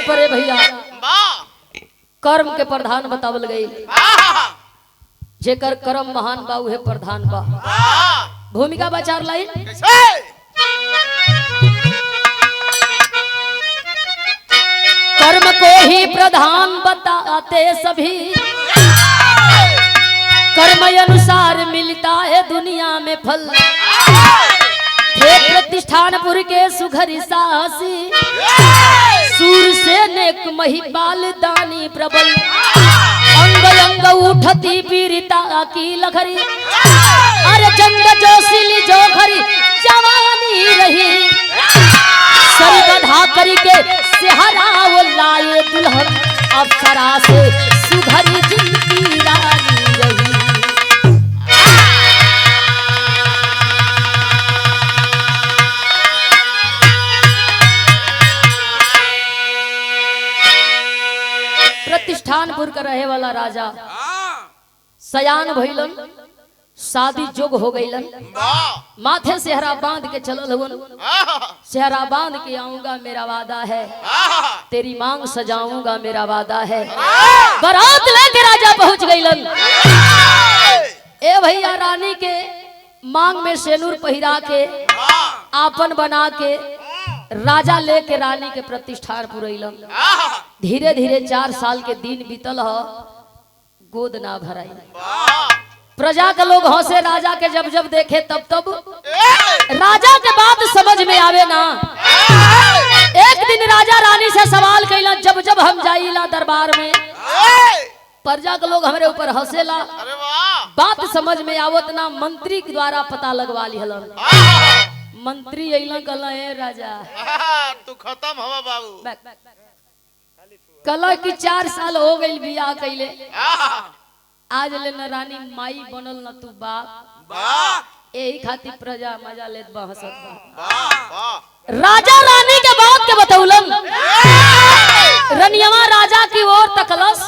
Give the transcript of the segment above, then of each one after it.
ऊपर है भैया कर्म के प्रधान बतावल गई। जेकर कर्म महान बा उहे प्रधान बा। भूमिका बचार लाई कर्म को ही प्रधान बताते सभी, कर्म अनुसार मिलता है दुनिया में फल। थे प्रतिष्ठानपुर के सुघरी साहसी, सूर से नेक महिपाल दानी प्रबल। अंग अंग उठती पीड़िता की लखरी, अरे जंग जोशीली जोखरी जवानी रही। सर बधा करके सेहरा वो लाए दुल्हन, अप्सरा से सुघरी जिनकी रानी रही। प्रतिष्ठानपुर का रहे वाला राजा सयान भइलन, शादी जोग हो गईलन। माथे सेहरा बांध के चलल हुन, सेहरा बांध के आऊंगा मेरा वादा है, तेरी मांग सजाऊंगा मेरा वादा है। बारात लेके राजा पहुंच गईलन। ए भैया रानी के मांग में सेनूर पहिरा के आपन बना के राजा लेके रानी के प्रतिष्ठानपुर अइलन। धीरे धीरे 4 साल के दिन बीतल ह, गोद ना भराई। प्रजा के लोग हंसे राजा के जब जब देखे तब तब। राजा के बात समझ में आवे ना। एक दिन राजा रानी से सवाल कैला, जब जब हम जाइला दरबार में प्रजा के लोग हमारे ऊपर हंसेला, बात समझ में आवत ना। मंत्री के द्वारा पता लगवा लिहलन। मंत्री अइला कहला, ए राजा तू खत्म हवा बाबू। कहला कि 4 साल हो गई बियाह कैले, आज ले न रानी माई बनल न तू बाप। यही खातिर प्रजा मजा लेत बा, हंसत बा। राजा रानी के बात के बतौलन। रनियवा राजा की ओर तकलस,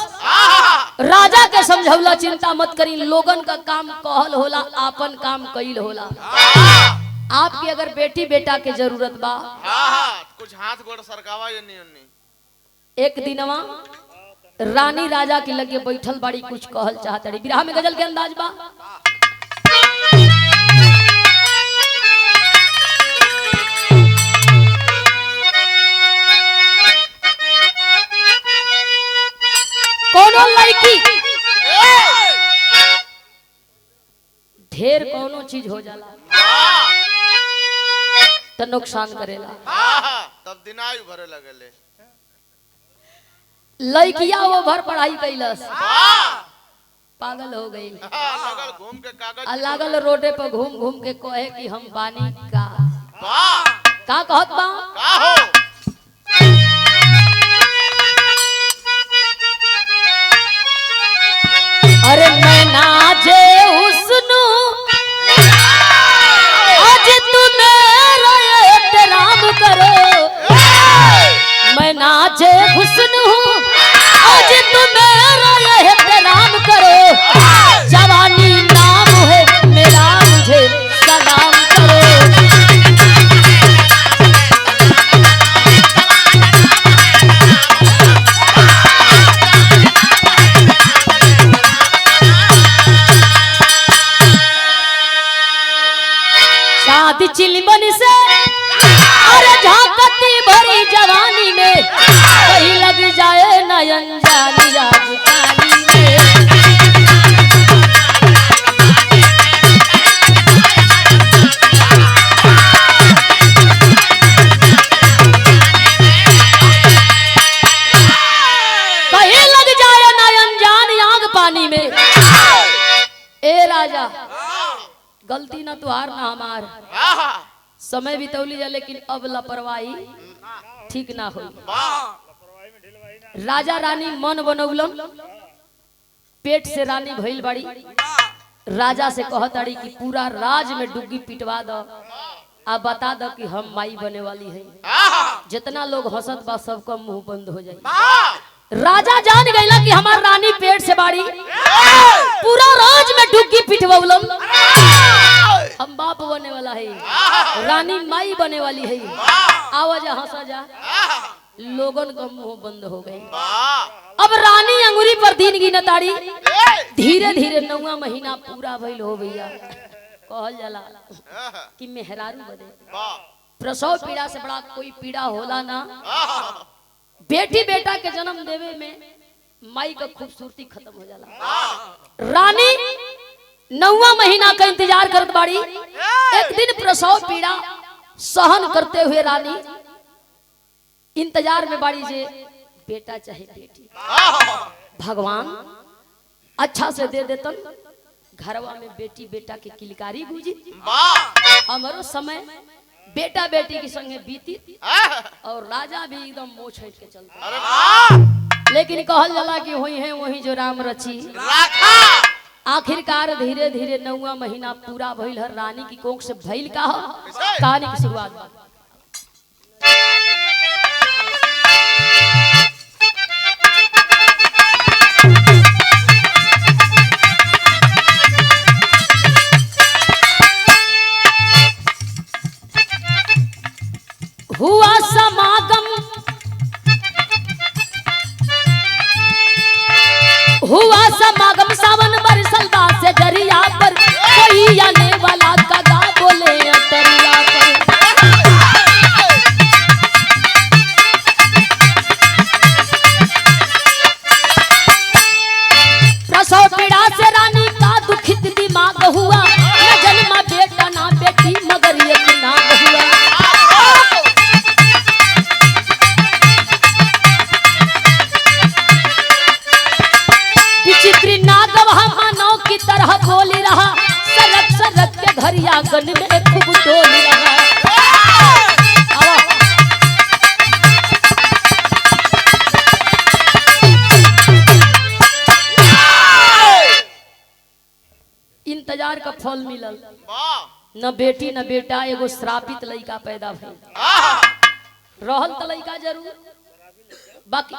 राजा के समझौला, चिंता मत करी, लोगन का काम कहल होला, आपन काम कइल होला। आपकी अगर बेटी बेटा के जरूरत बा, कुछ हाथ गोड़ सरकावा या नहीं। एक दिनवा रानी राजा के लगे बैठल बाड़ी, कुछ कहल चाहतड़ी। बिरहा में गजल के अंदाज बा। कोनो लड़की ढेर कोनो चीज हो जाला तो नुकसान करेला। तब दिनायु भरे लगले। लड़किया वो भर पढ़ाई कैलस, पागल हो गई। घूम के कागज लागल रोडे पर घूम घूम के कहे कि हम बानी का कहत बा। अरे मैं नाचे हुस्न आज तुम्हें एहतराम करो, मैं नाचे हुस्न हूँ आज तुम्हें एहतराम करो। जवानी नाम है मेरा, मुझे सलाम करो। शादी चिलमन से अरे झांकती भरी जवानी में, कहीं लग जाए नयन जानी आग पानी में। कहीं लग जाए नयन जानी आग पानी में। ए राजा गलती ना तुहार ना हमार, समय बितौली जा, लेकिन अब लापरवाही ठीक ना हो। राजा रानी मन बनौलन, पेट से रानी भइल बाड़ी। राजा से कहताड़ी कि पूरा राज में डुग्गी पिटवा दो, आ बता दो कि हम माई बने वाली है। जितना लोग हंसत बा सबका मुंह बंद हो जाए। राजा जान गईला कि हमार रानी पेट से बाड़ी, पूरा राज में डुग्गी पिटवौलन। हम बाप बने वाला है, रानी माई बने वाली है। आवाज हंसा जा। लोगन का मुंह बंद हो गए। वाह अब रानी अंगुरी पर दिन गिनताड़ी, ए धीरे धीरे 9वां महीना पूरा भइल हो भैया। कहल जाला कि मेहरारू बदे वाह प्रसव पीड़ा से बड़ा कोई पीड़ा होला ना। बेटी बेटा के जन्म देवे में माई का खूबसूरती खत्म हो जाला। रानी 9वां महीना का इंतजार करत बाड़ी। एक दिन प्रसव पीड़ा सहन करते हुए रानी इंतजार में बाड़ी जे बेटा चाहे बेटी भगवान अच्छा से दे देतन, घरवा में बेटी बेटा के किलकारी गूंजी। वाह हमारो समय बेटा बेटी के संगे बीती और राजा भी एकदम मोह छेट के चलता। अरे वाह लेकिन कहल जाला कि वही है वही जो राम रची। आखिरकार धीरे धीरे 9वां महीना पूरा भइल हर। रानी की कोख से भइल का कहानी की शुरुआत बा। हुआ समागम सावन बरसल से दरिया पर, कोई आने वाला कगा बोले दरिया पर। प्रसव पीड़ा से रानी का दुखित दिमाग हुआ, न जन्मा बेटा ना बेटी मगर एक नाग हुआ। विचित्र नागव मानव की तरह बोली रहा, सरक सरक के घर आंगन में खूब डोली रहा। इंतजार का फल मिलल, न बेटी न बेटा, एगो श्रापित लड़का पैदा भइल। रहल त लड़का जरूर, बाकी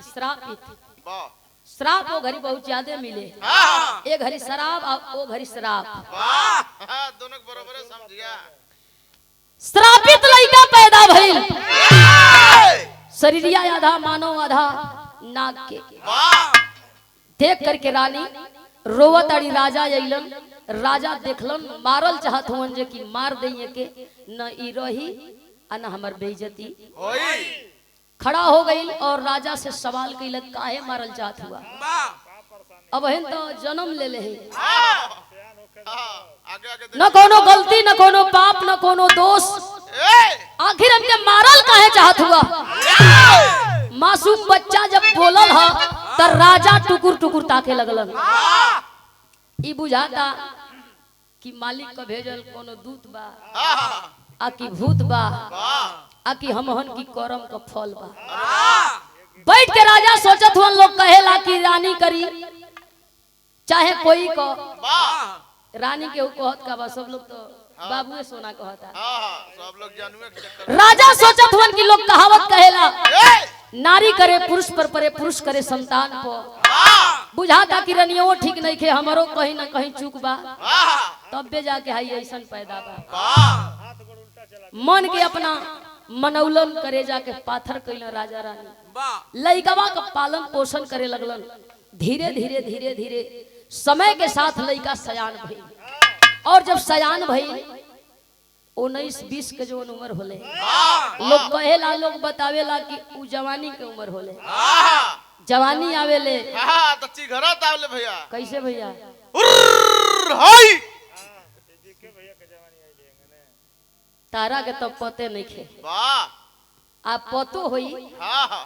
श्रापित श्राप वो घड़ी बहुत ज्यादा मिले। एक घड़ी शराब और वो घड़ी शराब, दोनों बराबर समझिया। श्रापित लड़का पैदा भइल, शरीरिया आधा मानव आधा नाग के। देख करके रानी रोवत अड़ी राजा अइलन। राजा देखलन, मारल चाहत हुन जे कि मार दइए के, न ई रही आ न हमर बेइज्जती होई। खड़ा हो गई और राजा से सवाल कैलक, काहे मारल चाहत हुआ? अब हिन तो जन्म ले ले, न कोनो गलती न कोनो पाप न कोनो दोष, आखिर हमके मारल काहे चाहत हुआ? मासूम बच्चा जब बोलल ह त राजा टुकुर टुकुर ताके लगलन। ई बुझाता कि मालिक का भेजल कोनो दूत बा, आ कि भूत बा, आ कि हमहन की करम का फल बा। बैठ के राजा सोचत हुआ, लोग कहेला कि रानी करी चाहे कोई को, रानी के कहत का बा, सब लोग तो बाबुए सोना कहता। सब लोग जानवे के चक्कर। राजा सोचत हुआ कि लोग कहावत कहेला, नारी करे पुरुष पर परे, पुरुष करे संतान पर। बुझाता कि रनियो ठीक नहीं खे, हमरो कहीं ना कहीं चूक बा, तब बे जाके हाई ऐसन पैदा बा। मन के अपना मनौलन करे जाके पाथर कैलन राजा रानी। लइकवा का पालन पोषण करे लगलन। धीरे धीरे धीरे धीरे समय के साथ लइका सयान भइल, और जब सयान भइल 19-20 के जो उम्र होले, लोग कहेला, लोग बतावेला कि उ जवानी के उम्र होले। जवानी आवेले तो चिघरत आवले भैया। कैसे भैया? हाय तारा के तब पते नहीं खे, वाह आप पतो होई हां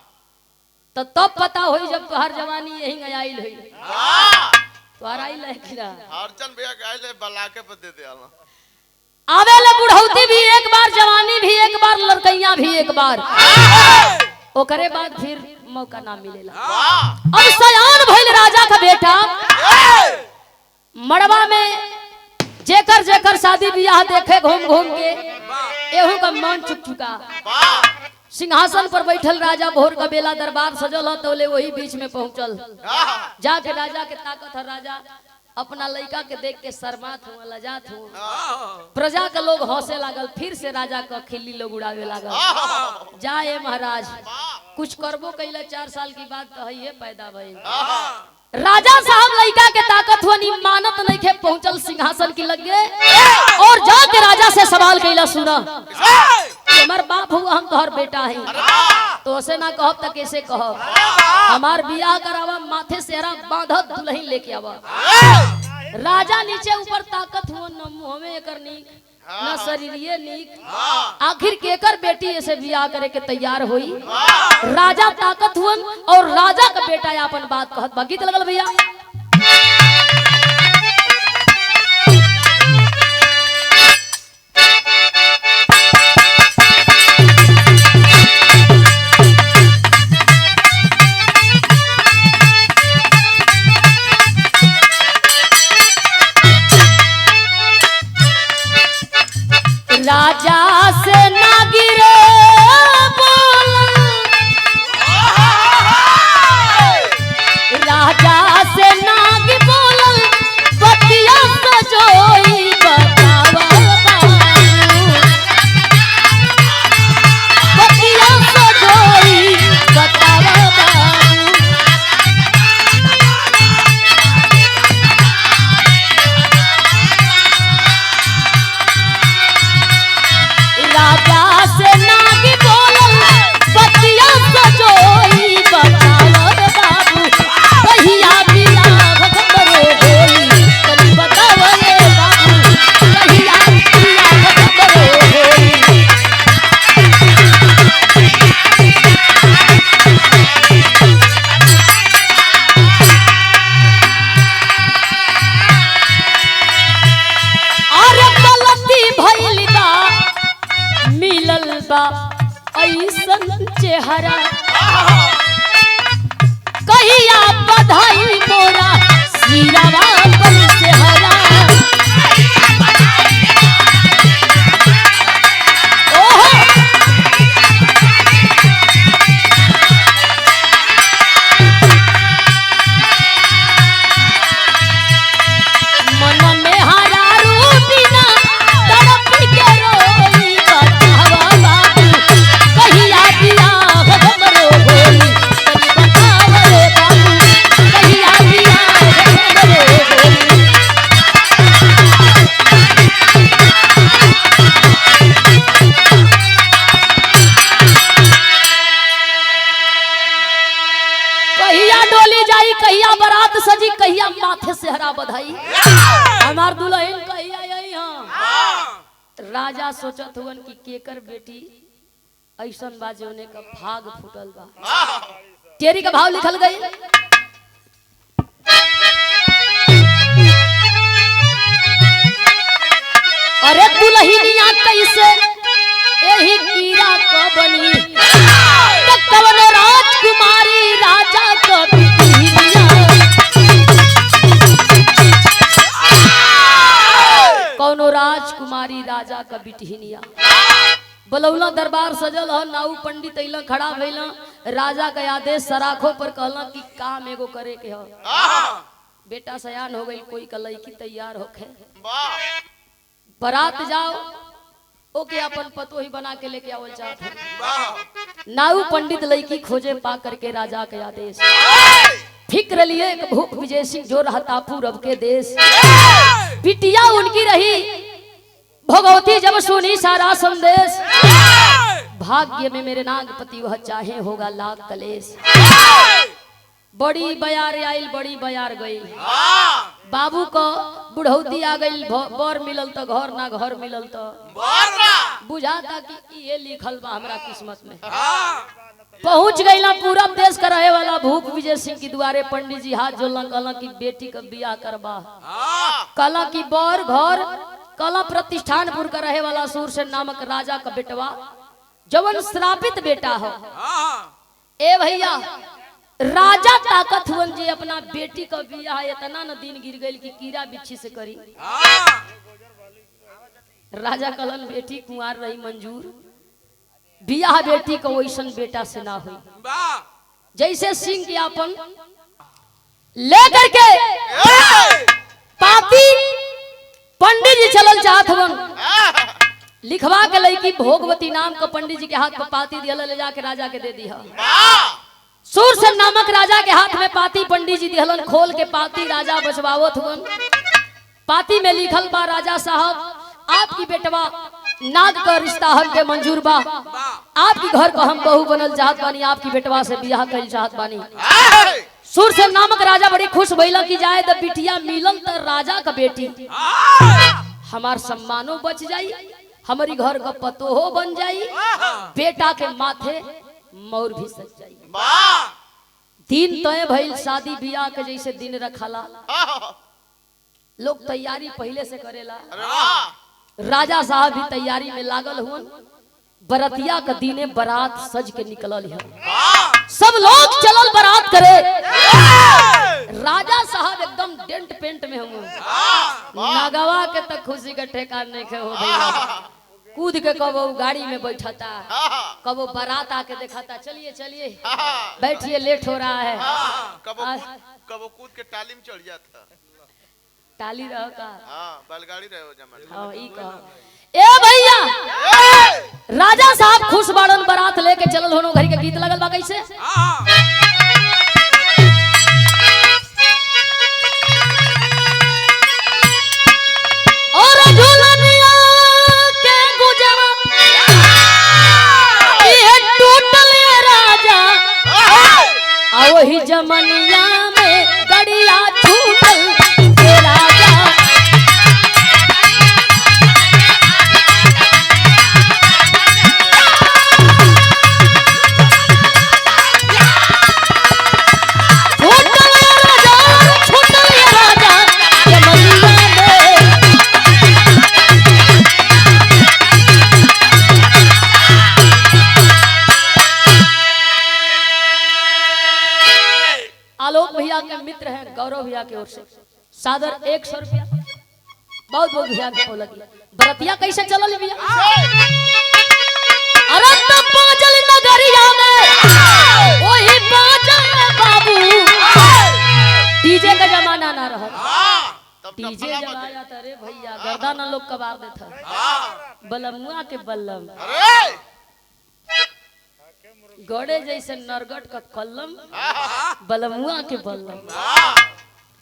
तो तब पता होई जब तोहार जवानी यही आइल होई। वाह तोहार आइल है कि ना? अर्चन भैया कहले बलाके पे दे दे आला। आवेले बुढ़ौती भी एक बार, जवानी भी एक बार, लड़कैया भी एक बार, ओकरे बाद फिर मौका ना मिलेला। अब सयान भइल राजा का बेटा, मड़वा में जेकर जेकर शादी ब्याह देखे घूम घूम के एहू का मन चुक चुका। सिंहासन पर बैठल राजा, भोर का बेला दरबार सजल हो, तोले वही बीच में पहुंचल। जाके राजा के ताकत है, राजा अपना लड़का के देख के शर्मात हुआ लजात हुआ। प्रजा के लोग हंसे लागल, फिर से राजा का खिल्ली लोग उड़ावे लागल। जाए महाराज कुछ करबो कैला 4 साल की बात तो है पैदा भइल। राजा साहब लड़का के ताकत हुआ मानत नहीं खे, पहुंचल सिंहासन की लगे और जाके राजा से सवाल कैला, सुना हमार बाप हुआ हम तोहर बेटा है, तो ऐसे ना कहब तो कैसे कहब, हमार बियाह करावा, माथे सेहरा बांधत दुल्हन लेके आवा। राजा नीचे ऊपर ताकत हुआ, न मुंह में एकर नीक न शरीरिये नीक, आखिर केकर बेटी ऐसे बियाह करे के तैयार हुई। राजा ताकत हुआ और राजा का बेटा अपन बात कहत बा। गीत लगल भैया। राजा से ना गिरे बोलन, राजा से ना गी बोलन, बतिया सजोई बतावा बाबू, बतिया सजोई बतावा बाबू। राजा से नागी बोलन, बतिया सजोई बतावा बाबू, कहिया बियाह हमरो होई, तनी बतावा रे बाबू, कहिया बियाह हमरो होई। अरे गलती भइल बा, मिलल बा ऐसन चेहरा, कहिया बधाई मोरा सिरवा बन सेहरा। ओहो मन में हरारू बिना तड़प के रोई बतावा बाबू, कहिया बियाह हमरो होई, तनी बतावा रे बाबू, कहिया बियाह हमरो होई। कहिया डोली जाई, कहिया बारात सजी, कहिया माथे सेहरा बधाई, हमार दुल्हन कहिया आई। हाँ राजा सोचत हुवन कि केकर बेटी ऐसन बा जोने का भाग फूटल बा। तेरी का भाव लिखल गई। अरे दुल्हनिया कैसे यही कीड़ा का बनी, तो कवनो राजकुमारी राजा का बिटिया, कौनो राजकुमारी राजा का बिटिया। बलौला दरबार सजल ह, नाऊ पंडित अइला खड़ा भइला, राजा का आदेश सराखों पर कहला कि काम एगो करे के ह। बेटा सयान हो गई, कोई का लड़की तैयार होखे, बारात जाओ ओके अपन पतो ही बना के लेके आवल चाहत है। नाऊ पंडित लड़की खोजे पा करके राजा के आदेश, फिक्र लिए एक भूप विजय सिंह जो रहता पूरब के देश। बिटिया उनकी रही भगवती जब सुनी सारा संदेश, भाग्य में मेरे नागपति वह चाहे होगा लाख कलेश। बड़ी बयार आइल बड़ी बयार गई, बाबू को बुढ़ौती आ गई, बर मिलल तो घर ना घर मिलल तो बुझाता कि ये लिखल बा हमरा किस्मत में। पहुंच गई ना पूरब देश का रहे वाला भूप विजय सिंह की द्वारे, पंडित जी हाथ जोड़लन, कहला की बेटी का बियाह करबा, कहला की बर घर, कहला प्रतिष्ठानपुर का रहे वाला सूरसेन नामक राजा का बेटवा, जवन श्रापित बेटा हो। ए भैया राजा ताकत हुवन जी अपना बेटी का बियाह इतना न दिन गिर गई कि कीड़ा बिच्छी से करी। राजा कलन बेटी कुंवार रही मंजूर, बियाह बेटी को वैसन बेटा से ना हुई। जैसे सिंह के अपन लेकर के पाती पंडित जी चलल चाहत हवन लिखवा के लईकी भोगवती नाम का पंडित जी के हाथ में पाती दिहल ले जाके राजा के दे दिया। सूरसेन नामक राजा के हाथ में पाती पंडित जी दिहलन खोल के पाती राजा बचवावत हुवन। पाती में लिखल बा राजा साहब आपकी बेटवा नाग का रिश्ता हमके मंजूर बा, आपकी घर को हम बहू बनल चाहत बानी, आपकी बेटवा से बियाह कइल चाहत बानी। सूरसेन नामक राजा बड़ी खुश भइला कि जाए द बिटिया मिलल त राजा का बेटी हमार सम्मानो बच जाई, हमारी घर का पतोहो बन जाई, बेटा के माथे मोर भी सज जाई। दिन तय भइल शादी बियाह के जैसे दिन रखला लोग तैयारी पहले से करेला। राजा साहब भी तैयारी में लागल हुन। बरतिया का दिने बारात सज के निकलल है, सब लोग चलल बारात करे। राजा साहब एकदम डेंट पेंट में हुए, नागवा के तक खुशी का ठेकान नहीं खे हो भैया। कूद के कबो गाड़ी में बैठाता, कबो बारात आके दिखाता, चलिए चलिए बैठिए लेट हो रहा है। कबो कूद के टाली में चढ़ जाता, टाली रह का बैलगाड़ी रहे हो जमा। हां ई कह ए भैया राजा साहब खुश बाड़न बारात लेके चलल होनो। घरी के गीत लगल बा कैसे और झूलनिया के गुजरा ये टूटल राजा आ वही जमनिया में गड़िया छूटल राजा। आलोक भैया के मित्र हैं गौरव भैया की ओर से सादर 100 रुपया बहुत बहुत भैया को लगी। बरतिया कैसे चलल भैया अरे तो पांचल नगरिया में वही पांचल बाबू डीजे का जमाना ना रहा। डीजे जमाया था रे भैया गर्दा ना लोग कबार देता बलमुआ के बल्लम गड़े जैसे नरगट का कलम बलमुआ के बल्लम।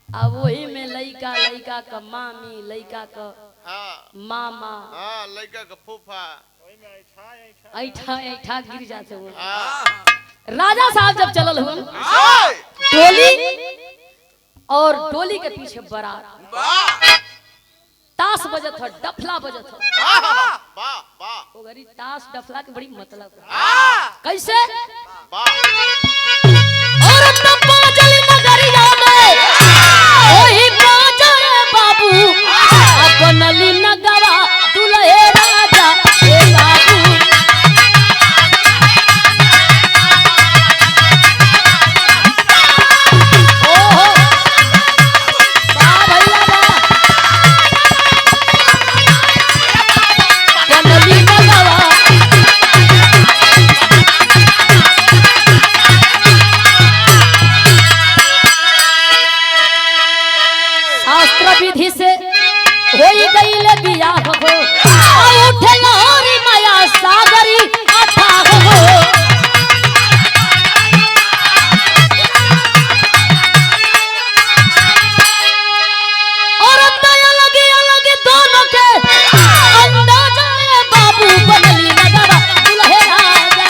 अब वही में लइका लइका का मामी लइका का मामा लइका का फूफा ऐठा ऐठा गिर जाते वो। राजा साहब जब चलल हुन टोली और टोली के पीछे बारात ताश बजत है डफला बजत है। वो गरी ताश डफला के बड़ी मतलब कैसे और तो पांचल नगरिया में वही पांचल बाबू बनली नगवा दुल्हे राजा ए बाबू। ओहो वाह भैया वाह बनली नगवा शास्त्र विधि से होई गईल बियाह हो उठे लहरी माया सागरी अथाह हो। और अलग अलग दोनों के अंदाजा बाबू बनली नगवा दुल्हे राजा।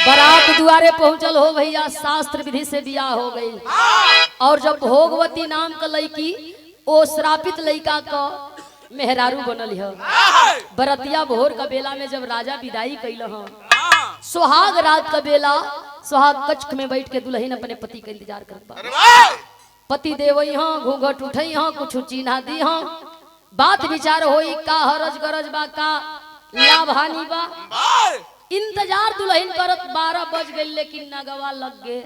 बारात दुआरे पहुंचल हो भैया शास्त्र विधि से बियाह हो गई। और जब भोगवती नाम का लड़की ओ श्रापित लड़का का मेहरारू बनल है। बरतिया भोर का बेला में जब राजा विदाई कैल ह सुहाग रात का बेला सुहाग कक्ष में बैठ के दुल्हन अपने पति का इंतजार कर पति देवई हाँ घूंघट उठई हाँ कुछ चिन्हा दी हाँ बात विचार होई का हरज गरज बा का लाभ हानि बा इंतजार दुल्हन करत 12 बज गई लेकिन नगवा लग गे।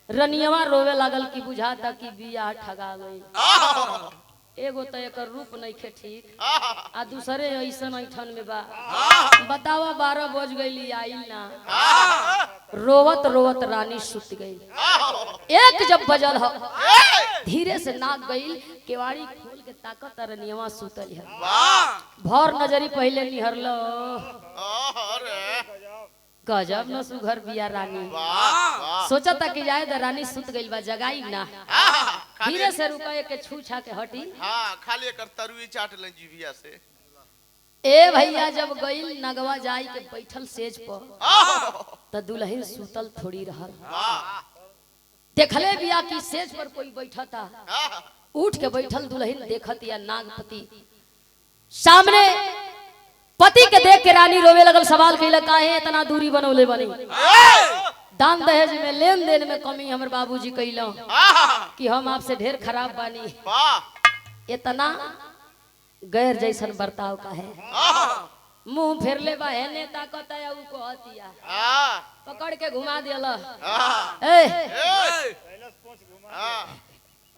रनियवा रोवे लागल कि बुझाता कि बियाह ठगा गई। एगो तो एकर रूप नहीं खे ठीक आ दूसरे ऐसन ऐठन में बा। बतावा 12 बज गई आई ना। रोवत रोवत रानी सुत गई। एक जब बजल हो धीरे से नाक गई केवाड़ी खोल के ताकत रनियवा सुतल है। भर नजरी पहले निहरलो गजब न सुघर बिया रानी। सोचा था कि जाए तो रानी सुत गई बा जगाई ना। धीरे से रुका के छू छा के हटी। हां खाली एकर तरुई चाट ले जीविया से। ए भैया जब गई नगवा जाई के बैठल सेज पर त दुल्हन सुतल थोड़ी रहल। देखले बिया कि सेज पर कोई बैठा था। उठ के बैठल दुल्हन देखत या नागपति सामने पति के देख के रानी रोवे लगल। सवाल कैला काहे इतना दूरी बनौले बनी। दान दहेज में लेन देन में कमी हमर बाबूजी कैला कि हम आपसे ढेर खराब बानी। इतना गैर जैसन बर्ताव का है। मुंह फेर ले बा है नेता कहता है उ कहतिया पकड़ के घुमा दियला। ए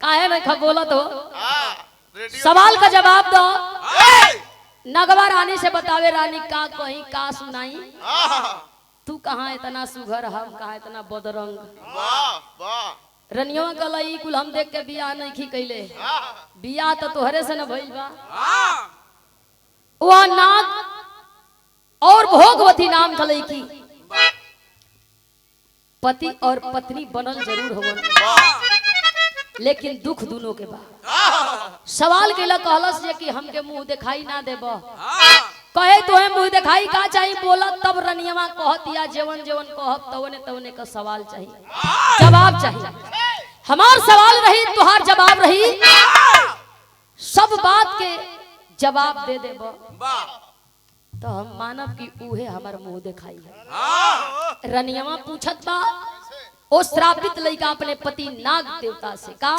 काहे नहीं खा बोलत हो। सवाल का जवाब दो। नगवा रानी से बतावे रानी का कहीं का सुनाई। तू कहाँ इतना सुघर हम कहाँ इतना बदरंग। रनिया कलई कुल हम देख के बियाह नहीं खी कैले। बियाह तो तोहरे से न भइल बा। वह नाग और भोगवती नाम कलई की पति और पत्नी बनल जरूर होवन लेकिन दुख दोनों के बा। सवाल केला कहलस जे कि हमके मुंह दिखाई ना देबो। कहे तोहे मुंह दिखाई का चाहिए बोला तब रनियवा कहतिया जेवन जेवन कहब तवने तवने का सवाल चाहिए जवाब चाहिए। हमार सवाल रही तुहार जवाब रही। सब बात के जवाब दे देबो तो हम मानब कि उहे हमार मुंह दिखाई है। रनियवा पूछत बा ओ श्रापित लइका अपने पति नाग देवता से का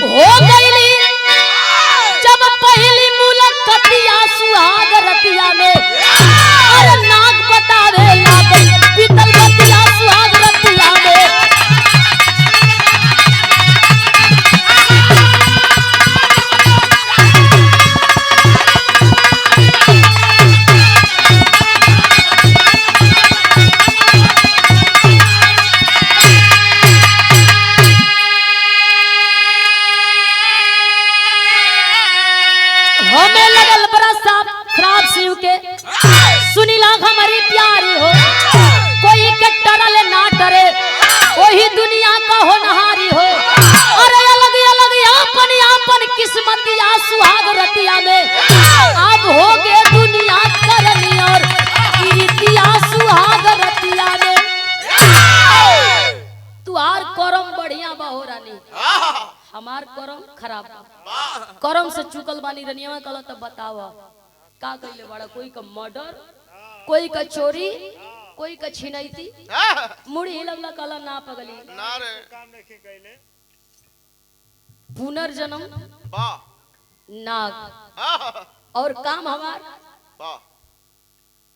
हो गईली जब पहली मुलाकातिया सुहाग रतिया में। अरे नाग बतावे लागल पीतल बतिया सुहाग रतिया में। सुनीला हमारी प्यारी हो कोई के टरल ना टरे वही दुनिया का होनहारी हो। अरे अलग अलग अपन अपन किस्मतिया सुहाग रतिया में। अब हो गए दुनिया करनी और कीर्तिया सुहाग रतिया में। तुहार करम बढ़िया बा हो रानी हमार करम खराब बा। करम से चुकल बानी रनिया कहला तब बताव का कइले बड़ा। कोई का मर्डर कोई का चोरी कोई का छिनैती मुड़ी हिलवला कहला ना पगली ना रे काम नहीं कइले। पुनर्जन्म वाह नाग और काम हमार वाह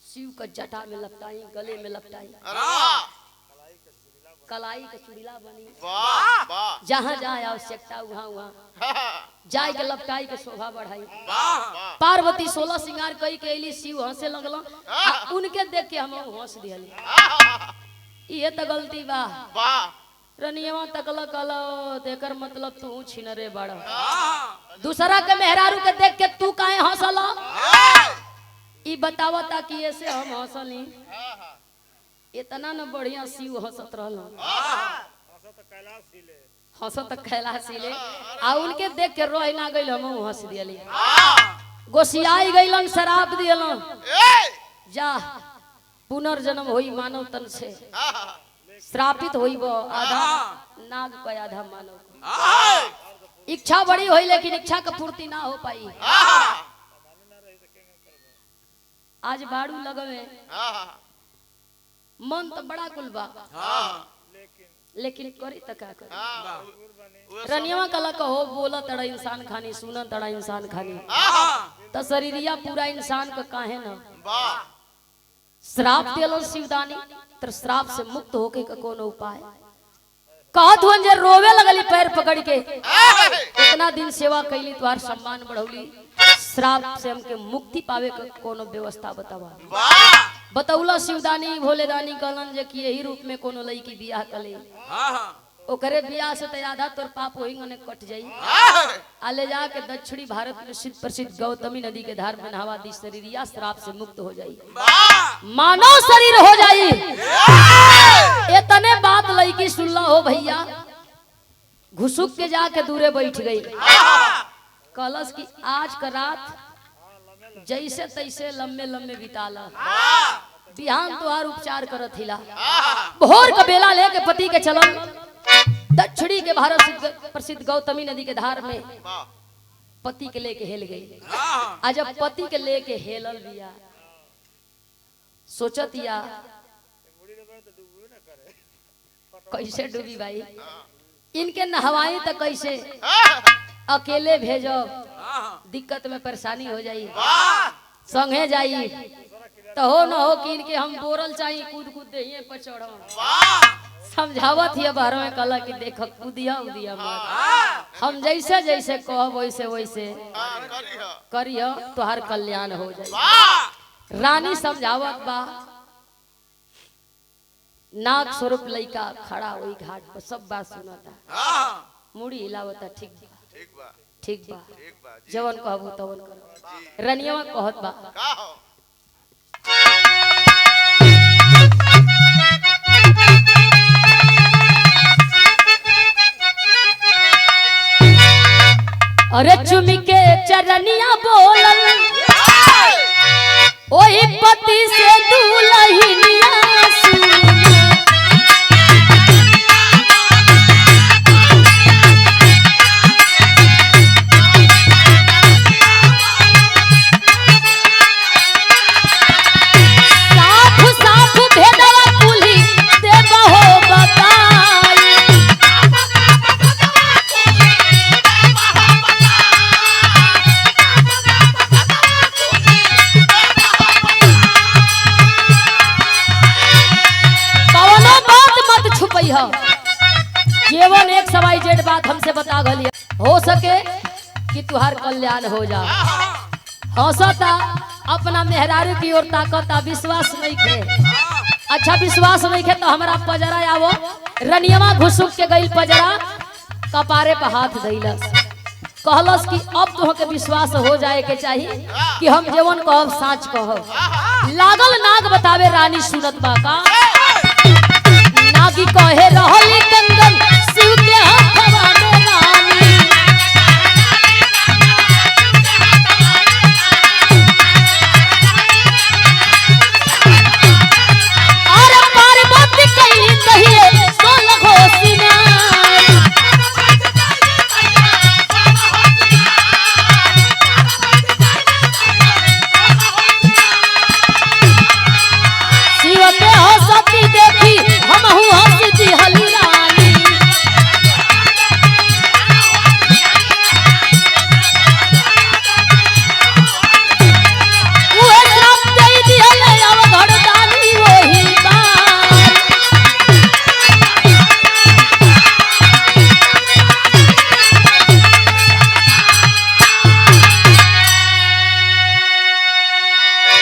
शिव का जटा में लपटाई गले में लपटाई कलाई का चुड़ीला बनी। वाह वाह जहाँ जहाँ आवश्यकता वहाँ वहाँ जाय के लपटाई के शोभा बढ़ाई। वाह पार्वती 16 श्रृंगार कई के अली शिव हंसे लगलो उनके देख के हम हंस दियली। ये तो गलती बा। वाह रनियवा तकला कलो तेकर मतलब तू छिनरे बड़ा। दूसरा के मेहरारू के देख के तू काहे हंसला ई बतावा ताकि ऐसे हम हंसली। इतना न बढ़िया शिव हंसत रहल हंसत कैलाश ले आ उनके देख के रोई ना गइल हम हंस दियली। गोसियाई गइलन शराब दियलन जा पुनर्जन्म होई मानव तन से श्रापित होई वो आधा नाग का आधा मानव। इच्छा बड़ी होई लेकिन इच्छा का पूर्ति ना हो पाई। आज बाड़ू लगवे मन तो बड़ा कुल बा लेकिन करी त का करी। हाँ, रनियवा कला कहो बोला तड़ा इंसान खानी सुना तड़ा इंसान खानी त शरीरिया पूरा इंसान का काहे न वाह श्राप दिलो शिवदानी तर श्राप से मुक्त होके का कोनो उपाय कहत हुन जे रोवे लगली पैर पकड़ के इतना दिन सेवा कैली तुहार सम्मान बढ़ौली श्राप से हमके मुक्ति पावे का कोनो व्यवस्था बतावा। वाह बतौला शिवदानी भोले दानी कहलन जे कि यही रूप में कोनो लई की बियाह कले ओकरे बियाह से तो आधा तोर पाप होइंगने कट जाई आले जाके दक्षिणी भारत में सिद्ध प्रसिद्ध गौतमी नदी के धार में नहावा दी शरीरिया श्राप से मुक्त हो जाई मानव शरीर हो जाई। इतने बात लईकी सुनला हो भैया घुसुक के जाके दूरे बैठ गई कलश की आज का रात जैसे तैसे लम्बे लम्बे बिताला बिहान तुहार उपचार करत हिला भोर का बेला लेके पति के चलल दक्षिणी के भारत प्रसिद्ध गौतमी नदी के धार में पति के लेके हेल गई। आज जब पति के लेके हेलल बिया सोचत या कैसे डूबी भाई इनके नहवाई तो कैसे अकेले भेजब दिक्कत में परेशानी हो जाई संगे जाई तो हो न हो कि इनके हम बोरल चाहिए कूद कूद दे पर चढ़ समझावत ही बाहर में कला कि देख कूदिया उदिया मत हम जैसे जैसे कहब वैसे वैसे करियो तोहार कल्याण हो जाए। रानी समझावत बा नाक स्वरूप लइका खड़ा हुई घाट पर सब बात सुनता मुड़ी हिलावता ठीक बा जवन कहबू तवन कर रनिया कहत बा अरे चुमी के चरनिया बोलल ओही पति से दुलहिनिया केवल एक सवाई जेड बात हमसे बता गलिए हो सके कि तुहार कल्याण हो जा हंसता अपना मेहरारू की ओर ताकता विश्वास नहीं खे अच्छा विश्वास नहीं खे तो हमारा पजरा आवो रनियवा घुसुक के गई पजरा कपारे पे हाथ धइलस कहलस कि अब तो के विश्वास हो जाए के चाहिए कि हम जेवन कहब साच कहब लागल नाग बतावे रानी सुनत बा का नागी कहे रहली कंगन शिव के हाथवा में रानी अरे पार्वती कही कहिए सोलह घोषिना शिव के हंसती देखी हमहू हंसती हली रानी उहे श्राप दे दिहले अब घरदानी वही बार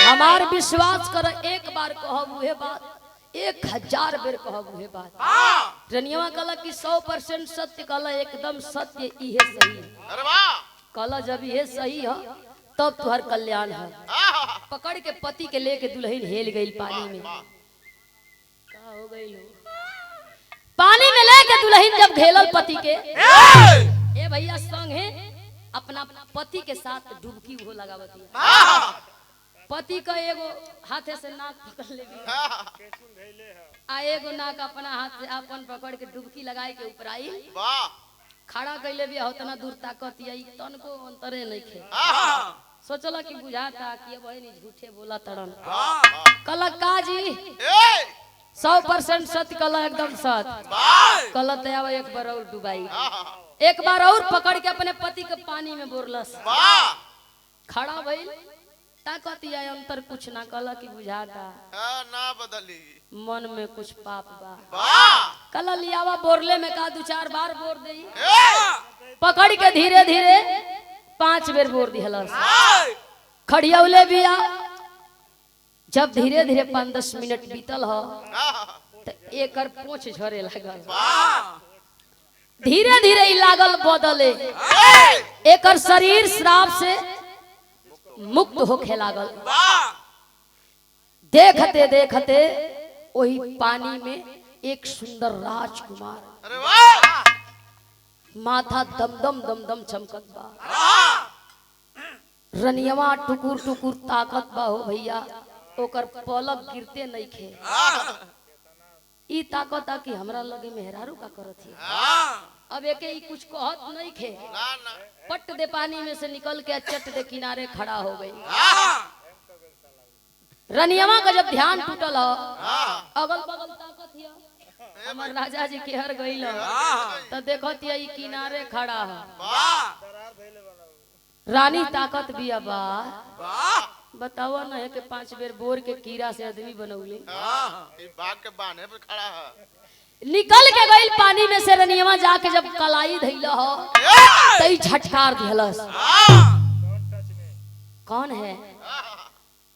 हमार विश्वास कर एक बार कहब उहे बात 1000 बेर कहब उहे बात रनियवा कहला कि 100% सत्य कहला एकदम सत्य इहे सही है अरे वाह कहला जब इहे सही है तब तुहर कल्याण है पकड़ के पति के लेके दुल्हन हेल गई पानी में का हो गई पानी में लेके दुल्हन जब घेलल पति के ए भैया संग है अपना पति के साथ डुबकी हो लगावती पति का एगो हाथे से नाक पकड़ ले आ एगो नाक अपना हाथ से अपन पकड़ के डुबकी लगाए के ऊपर आई वाह खड़ा कैले भी उतना दूर ताकत आई तन को अंतरे नहीं खे सोचला कि बुझाता कि अब नहीं झूठे बोला तड़न कलक्का जी 100% सत्य कल एकदम सत्य कल तयावा एक बार और डुबाई एक बार और पकड़ के अपने पति के पानी में बोरलस खड़ा भइल ताकत या अंतर कुछ ना कल की बुझाता ना बदली मन में कुछ पाप बा कल लियावा बोरले में का 2-4 बार बोर दे पकड़ के धीरे धीरे 5 बेर बोर दिहलस खड़ियौले बिया जब धीरे धीरे 5-10 मिनट बीतल हो तो एकर पूंछ झरे लागल धीरे धीरे ही लागल बदले एकर शरीर श्राप से मुक्त होखे लागल देखते देखते वही पानी में एक सुंदर राजकुमार माथा दमदम दमदम चमकत बा रनियवा टुकुर टुकुर ताकत बा हो भैया ओकर पलक गिरते नहीं खे ई ताकत आ कि हमरा लगे मेहरारू का करत है अब एके ई कुछ कहत नहीं खे पट दे पानी में से निकल के चट दे किनारे खड़ा हो गई रनियवा का जब ध्यान टूटल हो अगल बगल ताकत हिया हमर राजा जी के हर गइल तो देखत हिया ई किनारे खड़ा है रानी ताकत भी बा बताओ ना है कि 5 बेर बोर के कीड़ा से आदमी बनौली बाघ के बांधे पे खड़ा है निकल के गइल पानी में से रनियवा जाके जब कलाई धइल हो तई झटकार दिहलस कौन है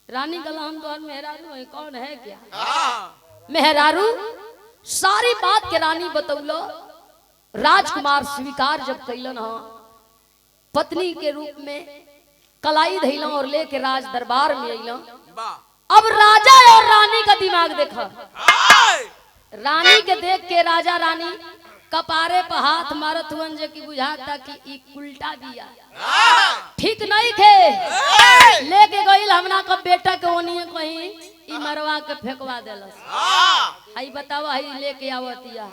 रानी गला हम तोहर मेहरारू है कौन है क्या मेहरारू सारी बात के रानी बतौलो राजकुमार स्वीकार जब कैलन हो पत्नी के रूप में कलाई धैलो और लेके राज दरबार में अइलो अब राजा और रानी का दिमाग देखा रानी के देख के राजा रानी कपारे पर हाथ मारत हुन जे की बुझाता कि ई उल्टा दिया ठीक नहीं थे लेके गइल हमरा का बेटा के ओनिए कहीं ई मरवा के फेंकवा देलस हई बतावा हई लेके आवतिया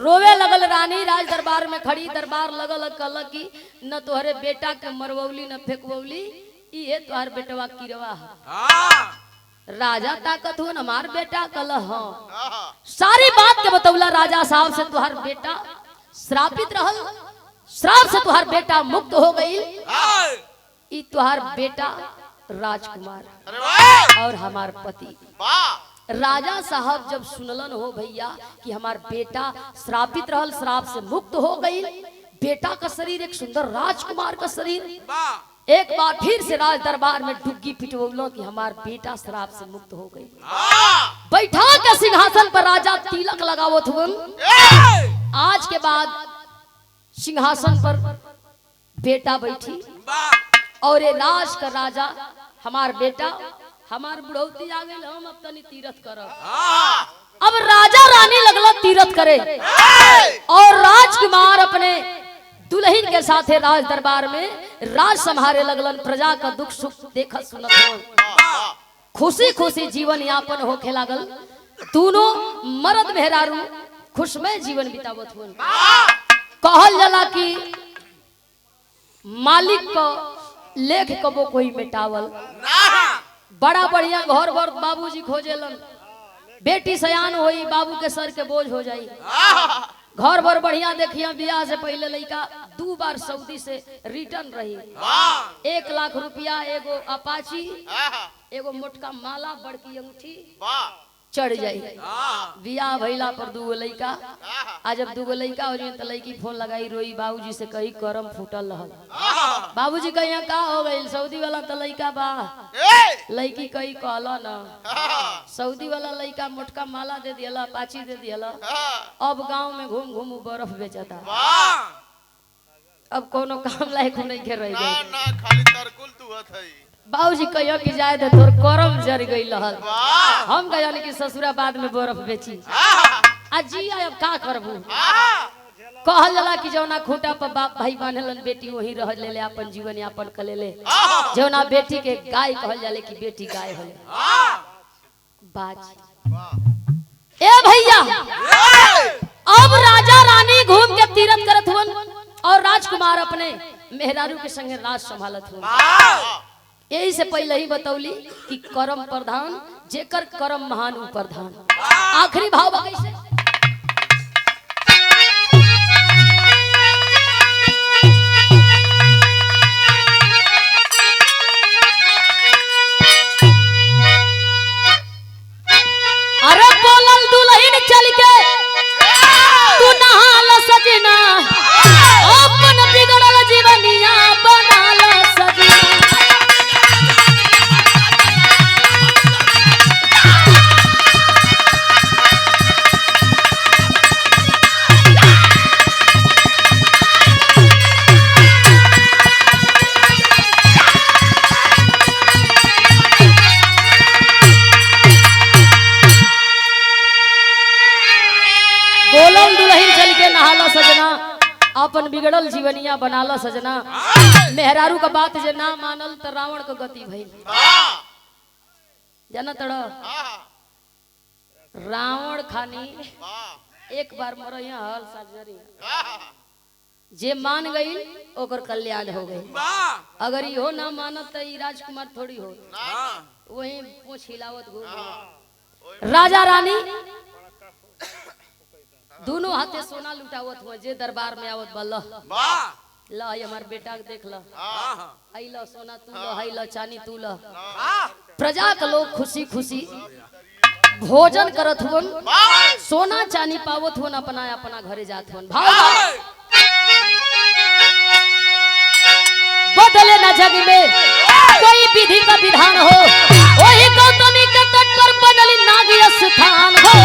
रोवे लगल रानी राज दरबार में खड़ी दरबार लगल कल की न तोहरे बेटा के मरवौली न फेंकवौली ई है तोहर बेटवा किरवा राजा ताकत हो हमार बेटा कल सारी बात के बतौला राजा साहब से तुहार बेटा श्रापित रहल श्राप से तुहार बेटा मुक्त हो गई ई तुहार बेटा राजकुमार और हमार पति राजा साहब जब सुनलन हो भैया कि हमार बेटा श्रापित रहल श्राप से मुक्त हो गई बेटा का शरीर एक सुंदर राजकुमार का शरीर एक बार फिर से राज दरबार में डुग्गी पिटवलो कि हमार बेटा श्राप से मुक्त हो गई बैठा के सिंहासन पर राजा तिलक लगावत हुन आज के बाद सिंहासन पर बेटा बैठी और ये राज का राजा हमार बेटा हमार बुढ़ौती आ गई हम अब तनी तीरथ करब अब राजा रानी लगला तीरथ करे और राजकुमार अपने दुल्हन के साथ राज दरबार में राज संभारे लगलन प्रजा का दुख सुख देखत सुनत खुशी खुशी जीवन यापन होखे लागल दोनों मर्द मेहरारू खुशमय जीवन बितावत हुन कहल जाला कि मालिक को लेख कबो कोई मिटावल बड़ा बढ़िया घर भर बाबूजी खोजेलन बेटी सयान होई बाबू के सर के बोझ हो जाई घर भर बढ़िया देखिया बियाह से पहले लड़का 2 बार सऊदी से रिटर्न रही 1 लाख रुपया एगो अपाची एगो मोटका माला बड़की अंगूठी चढ़ जाई बियाह भइला पर 2 लड़का आ जब 2 लड़का हो जाए तो लड़की फोन लगाई रोई बाबूजी से कही करम फूटल रहल बाबूजी कहिया का हो गई सऊदी वाला तो लड़का बा लड़की कही कहला ना सऊदी वाला लड़का मोटका माला दे दिया अपाची दे दिया अब गांव में घूम घूम बर्फ बेचता अब कोनो काम लायक नहीं के रह गई ना खाली तरकुल तुहत है बाबूजी कहियो कि जाए तो तोर करम जर गई रहल हम कहनी कि ससुराबाद में बर्फ बेची आ जी अब का करबू कहल जाला कि जौना खूंटा पर बाप भाई बांधलन बेटी वही रह ले अपन जीवन यापन कर ले जौना बेटी के गाय कहल जाले कि बेटी गाय होले बाज ए भैया अब राजा रानी घूम के तीरथ करत हुन और राजकुमार अपने मेहरारू के संगे राज संभालत हुन यही से पहले ही बतौली कि कर्म प्रधान जेकर कर्म महान उ प्रधान। आखिरी भाव बा कैसे? अरे बोलल दुल्हन चल के तू नहाल सजना, अपन बिगड़ल जीवनिया बनाल सजना। बोलल दुल्हन चल के नहाला सजना, अपन बिगड़ल जीवनिया बनाला सजना। मेहरारू का बात जे ना मानल त रावण का गति भइल। जाना तड़ रावण खानी एक बार मरैया हल साजरी, जे मान गई ओकर कल्याण हो गई। अगर इहो ना मानत त ई राजकुमार थोड़ी हो, वही पूछ हिलावत घूम। राजा रानी दोनों हाथे सोना लुटावत हुआ, जे दरबार में आवत बल्ला ला हमार बेटा के देख ला, आई ला सोना तू ला, आई ला चानी तू ला। प्रजा के लोग खुशी खुशी भोजन करत हुन, सोना चानी पावत हुन, अपना अपना घरे जात हुन। भाव बदले न जग में कोई विधि का विधान हो, वही गौतमी के तट पर बनली नागी स्थान हो।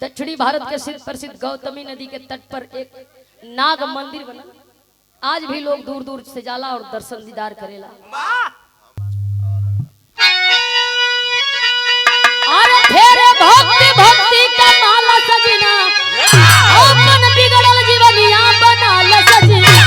दक्षिणी भारत के प्रसिद्ध गौतमी नदी के तट पर एक नाग मंदिर बना। आज भी लोग दूर दूर से जाला और दर्शन दीदार करेला। अरे फेरे भक्ति भक्ति का माला सजना, अपन बिगड़ल जीवनिया बनाला सजना।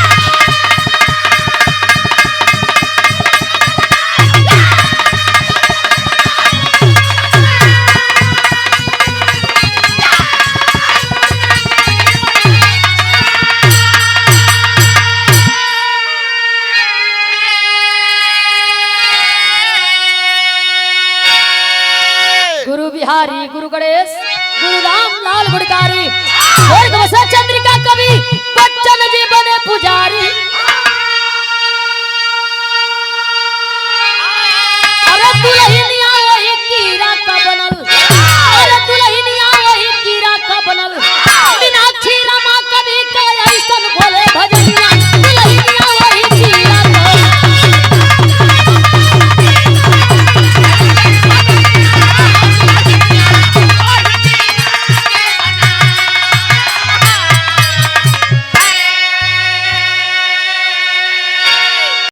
गुरु बिहारी, गुरु गणेश, गुरु राम लाल गुड़कारी, स्वर्ग